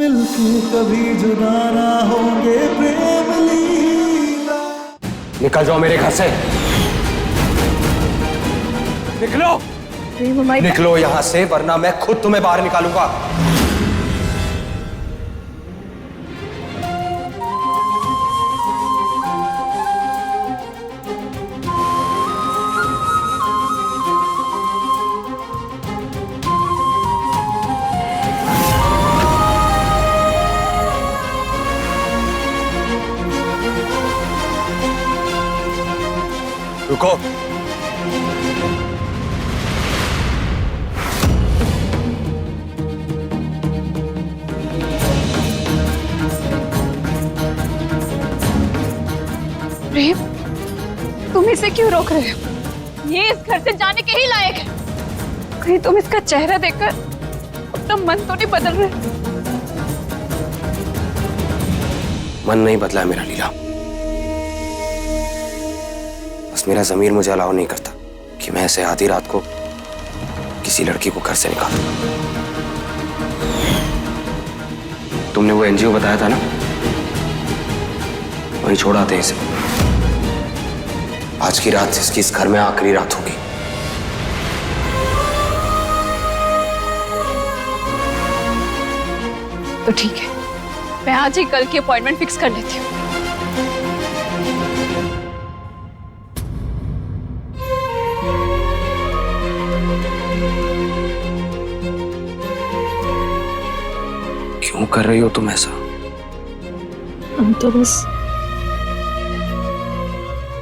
मिलके कभी जुदा ना होंगे प्रेम लीला। निकल जाओ मेरे घर से, निकलो, निकलो यहां से, वरना मैं खुद तुम्हें बाहर निकालूंगा। रुको, प्रेम, तुम इसे क्यों रोक रहे हो? ये इस घर से जाने के ही लायक है। कहीं तुम इसका चेहरा देखकर अपना मन तो नहीं बदल रहे? मन नहीं बदला है मेरा लीला, बस मेरा ज़मीर मुझे अलाउ नहीं करता कि मैं ऐसे आधी रात को किसी लड़की को घर से निकालूं। तुमने वो एनजीओ बताया था ना, वहीं छोड़ आते हैं इसे। आज की रात इसकी इस घर में आखिरी रात होगी। तो ठीक है, मैं आज ही कल की अपॉइंटमेंट फिक्स कर लेती हूँ। क्यों कर रही हो तुम ऐसा? हम तो बस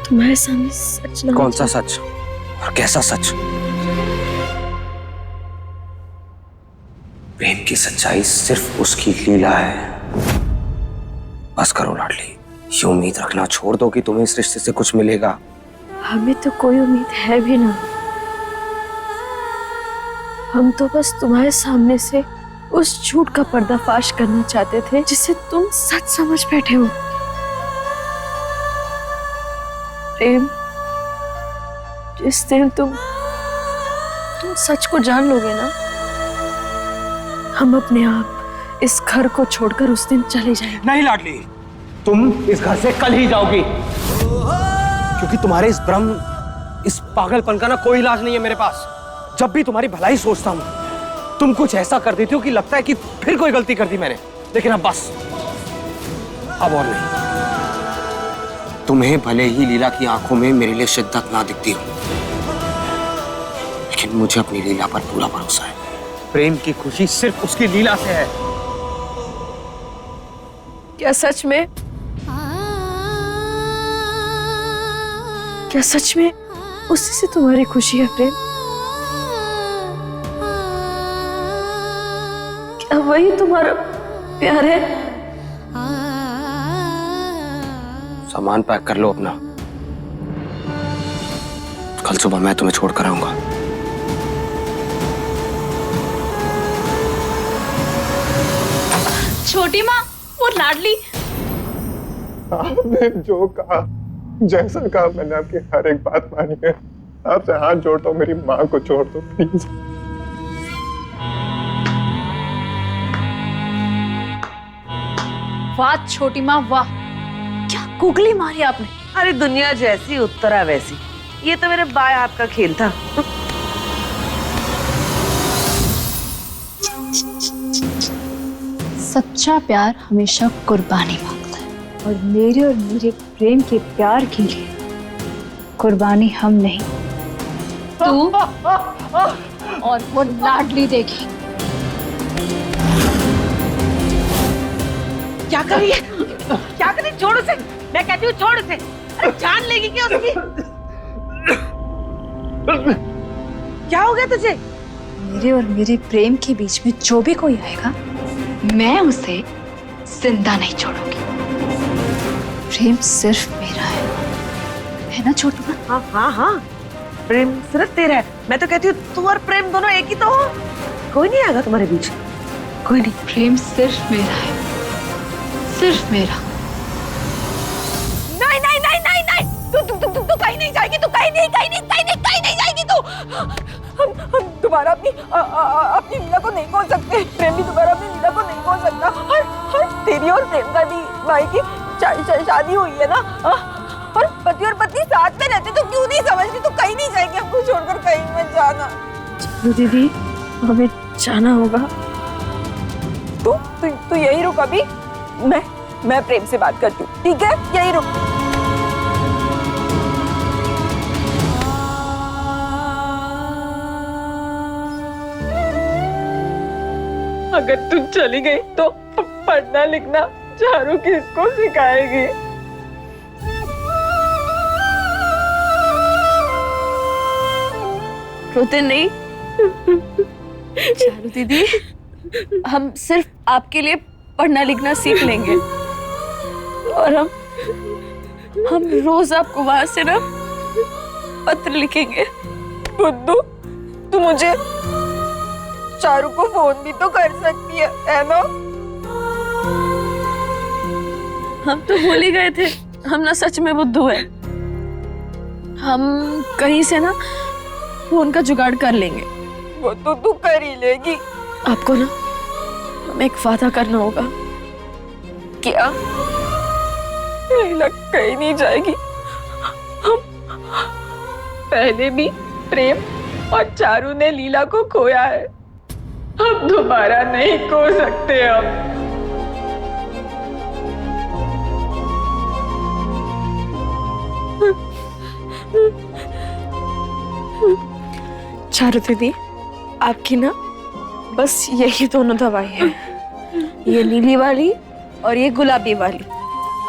तुम्हारे सामने सच ना। कौन सा सच और कैसा सच? प्रेम की सच्चाई सिर्फ उसकी लीला है। बस करो लाडली, ये उम्मीद रखना छोड़ दो कि तुम्हें इस रिश्ते से कुछ मिलेगा। हमें तो कोई उम्मीद है भी ना। हम तो बस तुम्हारे सामने से उस झूठ का पर्दाफाश करना चाहते थे जिसे तुम सच समझ बैठे हो। प्रेम, जिस दिन तुम सच को जान लोगे ना, हम अपने आप इस घर को छोड़कर उस दिन चले जाएंगे। नहीं लाडली, तुम इस घर से कल ही जाओगी, क्योंकि तुम्हारे इस भ्रम, इस पागलपन का ना कोई इलाज नहीं है मेरे पास। जब भी तुम्हारी भलाई सोचता हूं, तुम कुछ ऐसा कर देती हो कि लगता है कि फिर कोई गलती कर दी मैंने। लेकिन अब बस, अब और नहीं। तुम्हें भले ही लीला की आंखों में मेरे लिए शिद्दत ना दिखती हो, लेकिन मुझे अपनी लीला पर पूरा भरोसा है। प्रेम की खुशी सिर्फ उसकी लीला से है। क्या सच में? क्या सच में उसी से तुम्हारी खुशी है प्रेम? क्या वही तुम्हारा प्यार है? सामान पैक कर लो अपना, कल सुबह मैं तुम्हें छोड़ कर आऊंगा। छोटी माँ, वो लाडली। आपने जो कहा, जैसा कहा, मैंने आपकी हर एक बात मानी है। आपसे हाथ जोड़ता हूँ, मेरी माँ को छोड़ दो प्लीज। वाह छोटी माँ वाह, क्या गुगली मारी आपने। अरे दुनिया जैसी उत्तरा वैसी, ये तो मेरे बाएं हाथ का खेल था। सच्चा प्यार हमेशा कुर्बानी मांगता है, और मेरे प्रेम के प्यार के लिए कुर्बानी हम नहीं, तू और वो लाडली देगी। क्या करिए, क्या करिए? छोड़ उसे, मैं कहती हूँ छोड़ उसे। अरे जान लेगी क्या उसकी? क्या हो गया तुझे? मेरे और मेरे प्रेम के बीच में जो भी कोई आएगा, मैं उसे जिंदा नहीं छोड़ूंगी। प्रेम सिर्फ मेरा है ना छोटू माँ? हाँ हाँ हाँ, प्रेम सिर्फ तेरा है। मैं तो कहती हूँ तू और प्रेम दोनों एक ही तो हो। कोई नहीं आएगा तुम्हारे बीच, कोई नहीं। प्रेम सिर्फ मेरा है, सिर्फ मेरा। नहीं नहीं नहीं नहीं नहीं, तू कहीं नहीं जाएगी, तू कहीं नहीं जाएगी तू। हम दोबारा अपनी लीला को नहीं खोल सकते। प्रेम भी दोबारा अपनी लीला को नहीं खोल सकता। दीदी और प्रेम का भी भाई की शादी हुई है ना, और पति और पत्नी साथ में रहते तो क्यों नहीं समझ रही? तो कहीं नहीं जाएंगे, हमको छोड़कर कहीं मत जाना। चलो दीदी, हमें जाना होगा। तो यही रुक अभी, मैं प्रेम से बात करती हूँ, ठीक है? यही रुक। अगर तुम चली गई तो पढ़ना लिखना चारू किसको सिखाएगी? रोते नहीं चारू दीदी, हम सिर्फ आपके लिए पढ़ना लिखना सीख लेंगे, और हम रोज आपको वहां से ना पत्र लिखेंगे। बुद्धू, तू मुझे चारू को फोन भी तो कर सकती है ना? हम तो भूल ही गए थे, हम ना सच में बुद्धू है। हम कहीं से ना फोन का जुगाड़ कर लेंगे। वो तो तू कर ही लेगी। आपको ना हमें एक वादा करना होगा। क्या? लीला कहीं नहीं जाएगी। हम पहले भी प्रेम और चारू ने लीला को खोया है, अब दोबारा नहीं खो सकते हम। चारू दीदी, आपकी ना बस यही दोनों दवाई है, ये नीली वाली और ये गुलाबी वाली।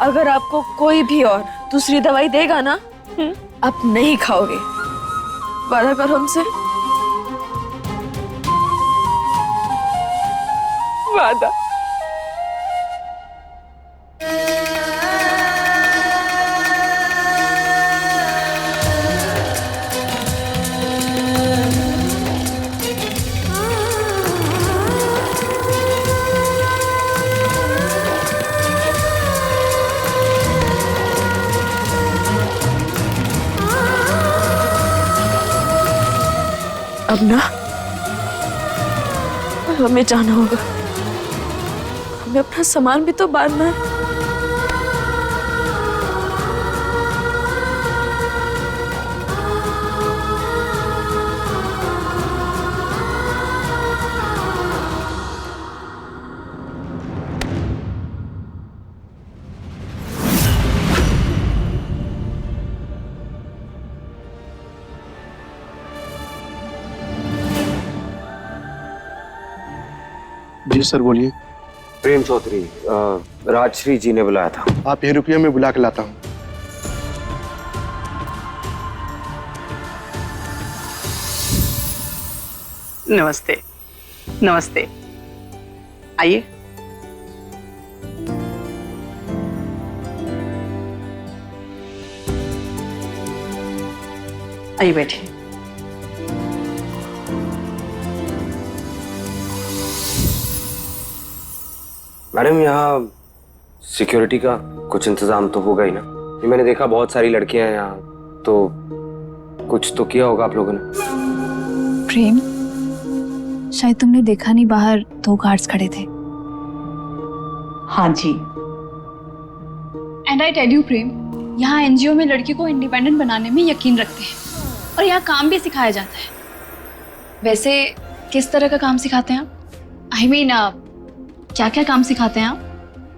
अगर आपको कोई भी और दूसरी दवाई देगा ना, आप नहीं खाओगे। वादा करो हमसे। वादा। अब ना हमें जाना होगा, हमें अपना सामान भी तो बांधना है। जी सर, बोलिए। प्रेम चौधरी, राजश्री जी ने बुलाया था। आप यही रुकिए, मैं बुला के लाता हूँ। नमस्ते। नमस्ते, आइए। आइए बैठिए। मैडम, यहाँ सिक्योरिटी का कुछ इंतजाम तो होगा ही ना? ये मैंने देखा बहुत सारी लड़कियां हैं यहाँ, तो कुछ तो किया होगा आप लोगों ने। प्रेम, शायद तुमने देखा नहीं, बाहर 2 गार्ड्स खड़े थे। हाँ जी। एंड आई टेल यू प्रेम, यहाँ एनजीओ में लड़की को इंडिपेंडेंट बनाने में यकीन रखते हैं, और यहाँ काम भी सिखाया जाता है। वैसे किस तरह का काम सिखाते हैं आप? आई मीन क्या क्या काम सिखाते हैं आप?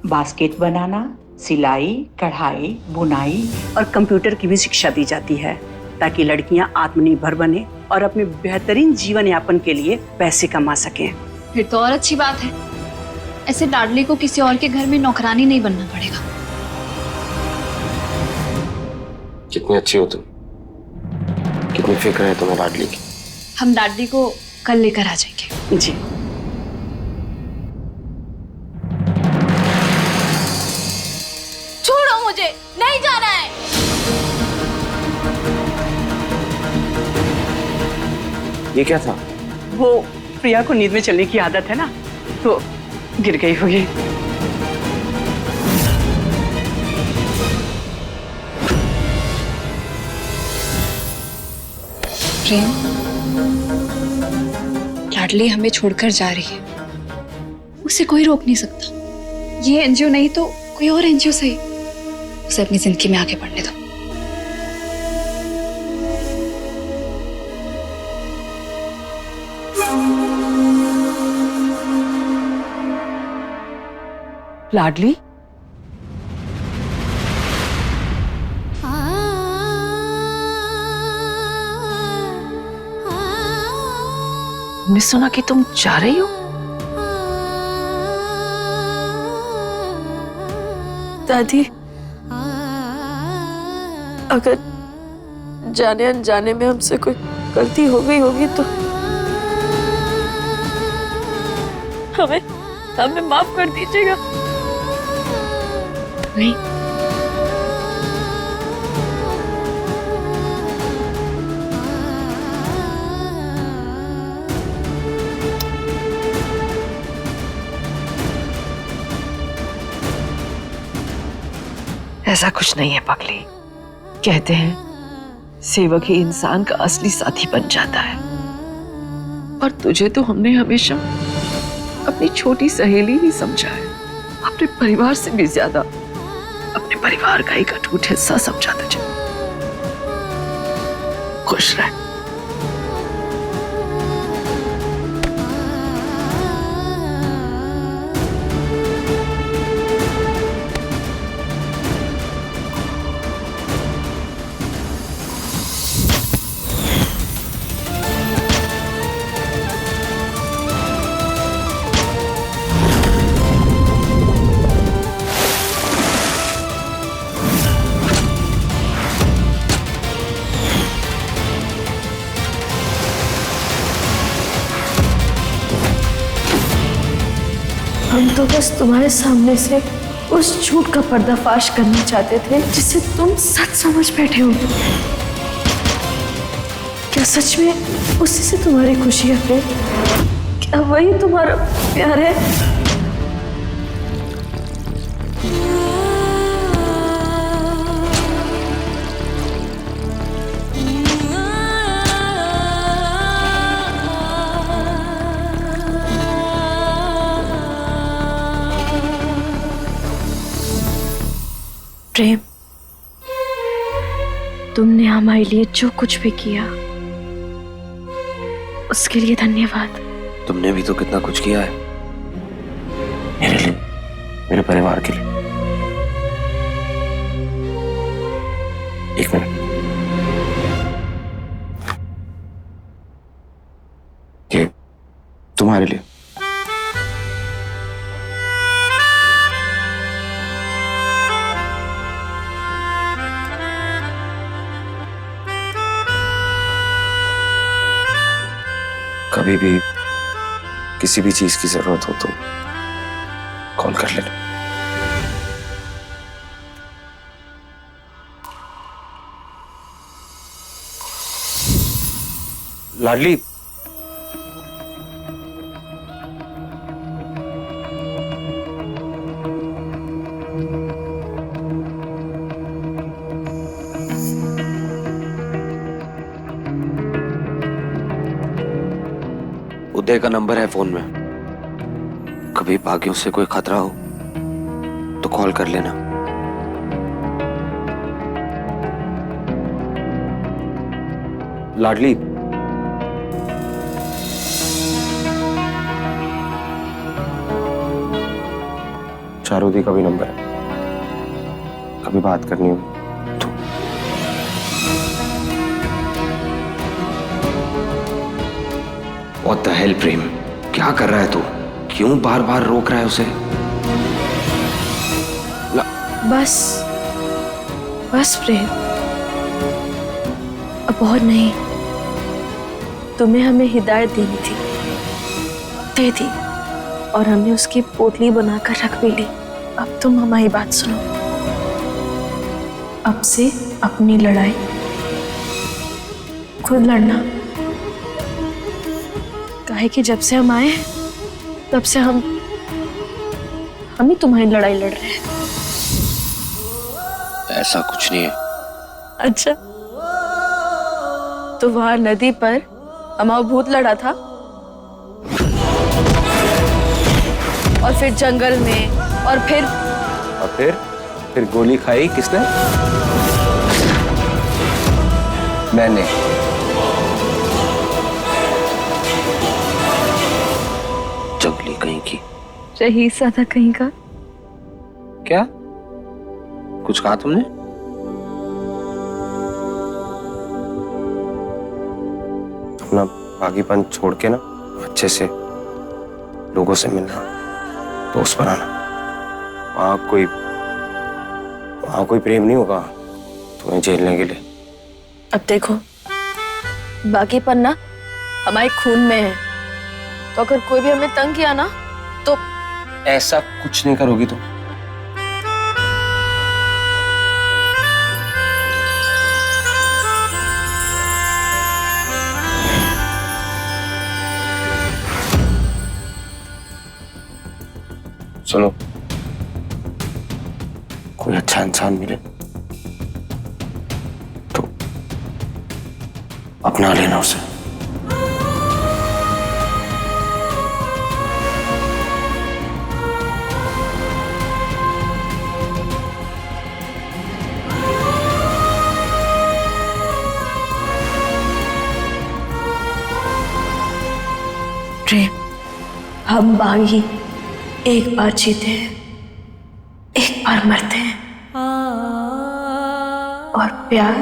बास्केट बनाना, सिलाई, कढ़ाई, बुनाई और कंप्यूटर की भी शिक्षा दी जाती है, ताकि लड़कियां आत्मनिर्भर बने और अपने बेहतरीन जीवन यापन के लिए पैसे कमा सकें। फिर तो और अच्छी बात है। ऐसे लाडली को किसी और के घर में नौकरानी नहीं बनना पड़ेगा। कितनी अच्छी हो तुम, कितनी फिक्र है तुम्हें लाडली की। हम लाडली को कल लेकर आ जाएंगे। जी। छोड़ो मुझे, नहीं जाना है। ये क्या था? वो प्रिया को नींद में चलने की आदत है ना, तो गिर गई होगी। प्रेम, लाडली हमें छोड़कर जा रही है, उसे कोई रोक नहीं सकता। ये एनजीओ नहीं तो कोई और एनजीओ सही, उसे अपनी जिंदगी में आगे बढ़ने दो। लाडली, हमने सुना कि तुम जा रही हो। दादी, अगर जाने अनजाने में हमसे कोई गलती हो गई होगी तो हमें हमें माफ कर दीजिएगा। नहीं, ऐसा कुछ नहीं है पगली। कहते हैं सेवक ही इंसान का असली साथी बन जाता है, और तुझे तो हमने हमेशा अपनी छोटी सहेली ही समझा है। अपने परिवार से भी ज्यादा अपने परिवार का एक अटूट हिस्सा समझा तुझे। खुश रह। हम तो बस तुम्हारे सामने से उस झूठ का पर्दाफाश करना चाहते थे जिसे तुम सच समझ बैठे हो। क्या सच में उसी से तुम्हारी खुशी है प्रेम? क्या वही तुम्हारा प्यार है? प्रेम, तुमने हमारे लिए जो कुछ भी किया उसके लिए धन्यवाद। तुमने भी तो कितना कुछ किया है मेरे लिए, मेरे परिवार के लिए। एक मिनट, ये तुम्हारे लिए। कभी भी किसी भी चीज की जरूरत हो तो कॉल कर लेना। लाडली, उदय का नंबर है फोन में। कभी भाग्यों से कोई खतरा हो तो कॉल कर लेना। लाडली, चारोदी का भी नंबर है, कभी बात करनी हो तो। What the hell प्रेम, क्या कर रहा है तू? क्यों बार बार रोक रहा है उसे? बस बस प्रेम, अब और नहीं। तुम्हें हमें हिदायत देनी थी, दे दी, और हमने उसकी पोटली बनाकर रख भी ली। अब तुम हमारी बात सुनो। अब से अपनी लड़ाई खुद लड़ना। काहे कि जब से हम आए तब से हम ही तुम्हारी लड़ाई लड़ रहे हैं। ऐसा कुछ नहीं है। अच्छा, तो वहां नदी पर हमारा भूत लड़ा था, और फिर जंगल में और फिर गोली खाई किसने? मैंने। चुगली कहीं की। रईस ज्यादा कहीं का। क्या कुछ कहा तुमने? अपना बागीपन छोड़ के ना अच्छे से लोगों से मिलना, दोस्त बनाना। वहां कोई प्रेम नहीं होगा तुम्हें झेलने के लिए। अब देखो, बागीपन ना हमारे खून में है, तो अगर कोई भी हमें तंग किया ना तो ऐसा कुछ नहीं करोगी तुम। सुनो, कोई अच्छा इंसान मिले तो अपना लेना उसे। प्रेम, हम बागी एक बार जीते हैं, एक बार मरते हैं, और प्यार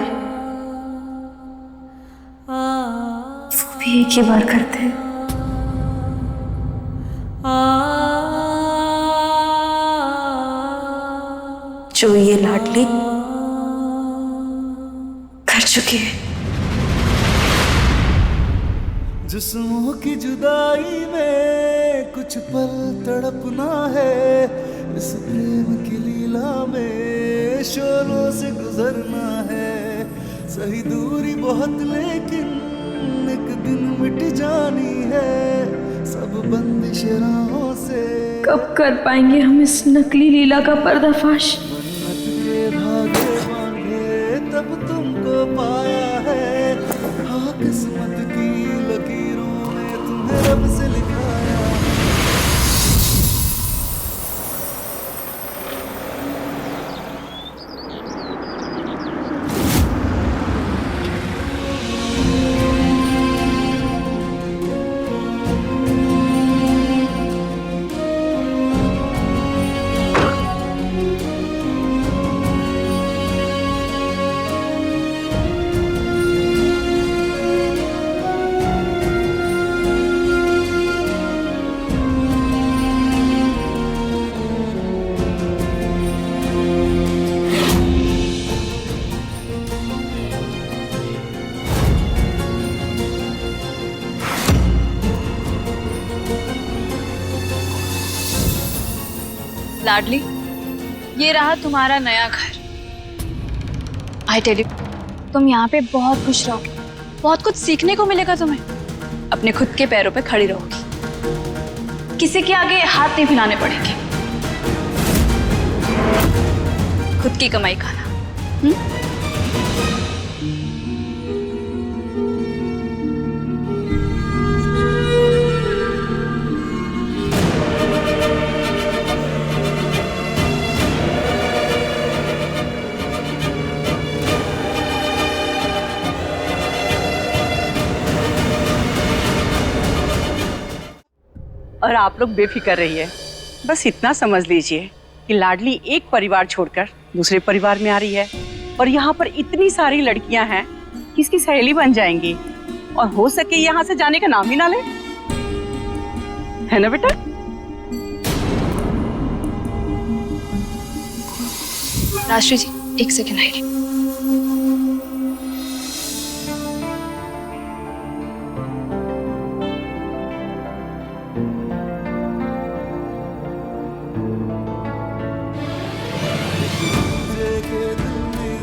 वो भी एक ही बार करते हैं। जो ये लाडली कर चुकी है। जिस्मों की जुदाई में कुछ पल तड़पना है, इस प्रेम की लीला में शोलों से गुजरना है। सही दूरी बहुत लेकिन एक दिन मिट जानी है, सब बंदिश राहों से। कब कर पाएंगे हम इस नकली लीला का पर्दाफाश? मन्नत के धागे बांधे तब तुमको पाया है, हाँ किस्मत की लकीरों में तुम्हें रब से लिखाया। लाडली, ये रहा तुम्हारा नया घर। आई टेल यू, तुम यहाँ पे बहुत खुश रहोगे, बहुत कुछ सीखने को मिलेगा तुम्हें। अपने खुद के पैरों पे खड़ी रहोगी, किसी के आगे हाथ नहीं फैलाने पड़ेंगे, खुद की कमाई खाना। और आप लोग बेफिक्र रहिए, बस इतना समझ लीजिए कि लाडली एक परिवार छोड़कर दूसरे परिवार में आ रही है, और यहाँ पर इतनी सारी लड़कियां हैं कि इसकी सहेली बन जाएंगी, और हो सके यहाँ से जाने का नाम ही ना ले, है ना बेटा? राष्ट्री जी, एक सेकेंड आइए।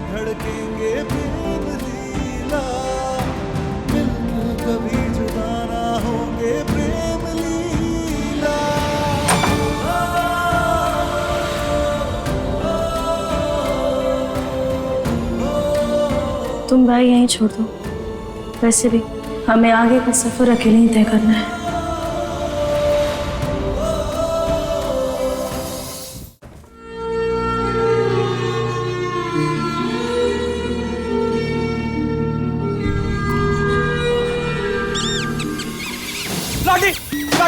धड़केंगे प्रेम लीला, मिलकर कभी जुदा ना होंगे प्रेम लीला। तुम भाई यहीं छोड़ दो, वैसे भी हमें आगे का सफर अकेले ही तय करना है।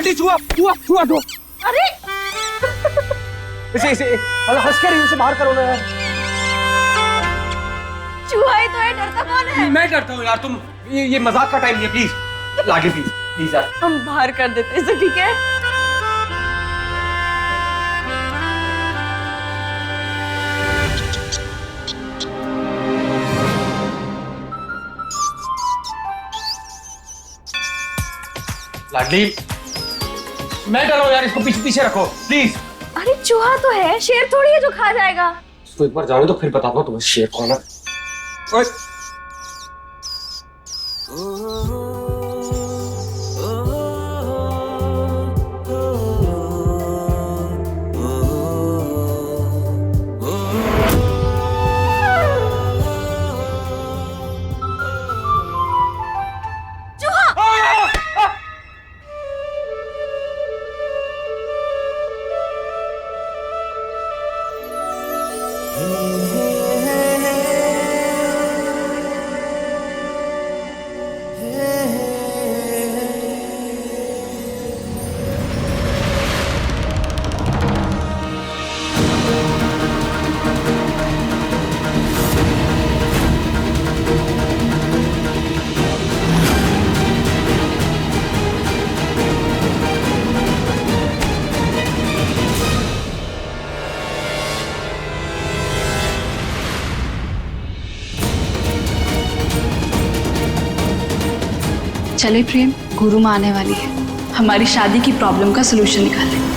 जल्दी चूहा चूहा चूहा दो। अरे इसे हंस कर इसे बाहर करो ना यार। चूहा ही तो है, डरता कौन है? मैं डरता हूँ यार, तुम ये मजाक का टाइम नहीं है, प्लीज लाडली प्लीज प्लीज यार। हम बाहर कर देते हैं इसे, ठीक है? लाडली मैं डर रहा हूँ यार, इसको पीछे पीछे रखो प्लीज। अरे चूहा तो है, शेर थोड़ी है जो खा जाएगा। तो एक बार जाने तो फिर बताता हूँ तुम्हें शेर कौन है। ओए चले प्रेम, गुरु माँ आने वाली है, हमारी शादी की प्रॉब्लम का सलूशन निकालें।